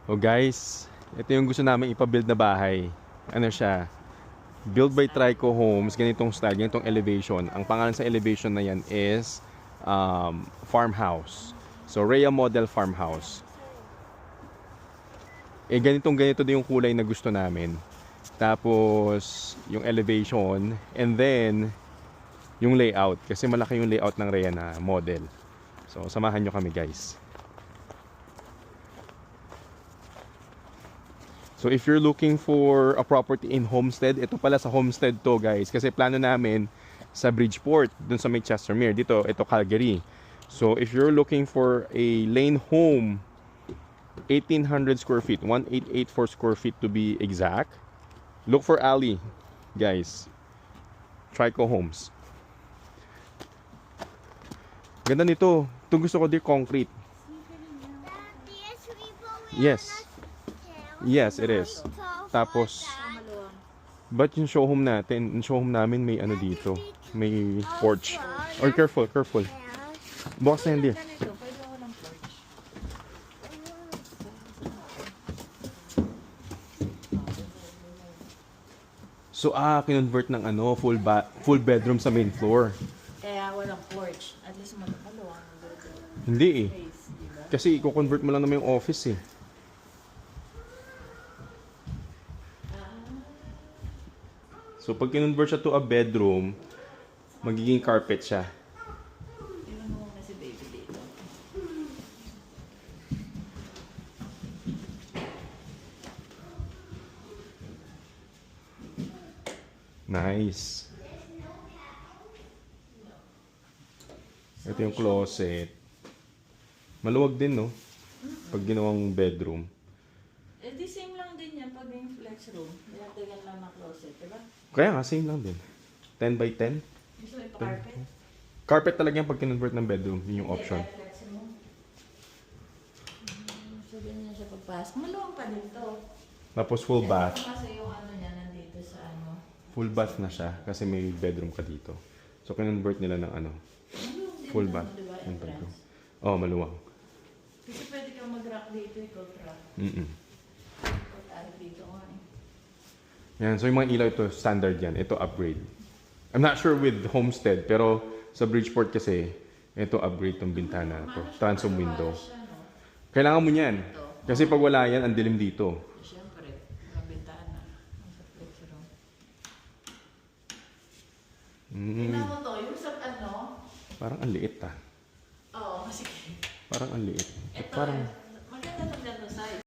Oh guys, ito yung gusto namin ipabuild na bahay. Ano siya? Built by Trico Homes, ganitong style, ganitong elevation. Ang pangalan sa elevation na yan is farmhouse. So Rhea Model Farmhouse. Ganito din yung kulay na gusto namin. Tapos yung elevation and then yung layout kasi malaki yung layout ng Rhea na model. So samahan nyo kami guys. So if you're looking for a property in Homestead, ito pala sa Homestead to guys. Kasi plano namin sa Bridgeport, dun sa may Chestermere. Dito, ito Calgary. So if you're looking for a lane home, 1,800 square feet, 1,884 square feet to be exact, look for Ali, guys. Trico Homes. Ganda nito. Ito gusto ko din concrete. Yes. Yes, it is. Tapos, but yung showhome natin, yung showhome namin may ano dito, may porch. Or careful, careful. Bukas na hindi. So, kinonvert ng ano, full bedroom sa main floor. Kaya walang porch. At least maluwang ang Hindi eh. space, di ba? Kasi i-convert mo lang naman yung office eh. So, pag kinonvert siya to a bedroom, magiging carpet siya. Tingnan mo muna si baby dito. Nice. Ito yung closet. Maluwag din, no? Pag ginawang bedroom. Eh di same lang din yan pag yung flex room. Nilagdagan lang ng closet, di ba? Kaya nga, same lang din. 10 by 10. Gusto mo ipa-carpet? Carpet talaga yung pag kinonvert ng bedroom. Yun yung option. Hindi, flex room. So ganyan siya pagpasok. Maluwang pa dito. Tapos full bath. Kasi yung ano niya nandito sa ano. Full bath na siya kasi may bedroom ka dito. So, kinonvert nila ng ano, Maluwang din full naman, bath. di ba? Yung bedroom. Entrance. Oh, maluwang. Kasi pwede kang mag-rock dito, ikaw rock. Pag-ari dito nga eh. Yan, so yung mga ilaw ito, standard yan. Ito, upgrade. I'm not sure with Homestead, pero sa Bridgeport kasi, ito upgrade tong bintana na to. Transom window. Siya, no? Kailangan mo yan. Kasi pag wala yan, ang dilim dito. Siyempre, mga bintana. Sa flex room. Tingnan mo to, yung sa ano? Parang ang liit ah. Oo, sige. Parang ang liit. Ito, Parang, maganda ng ganda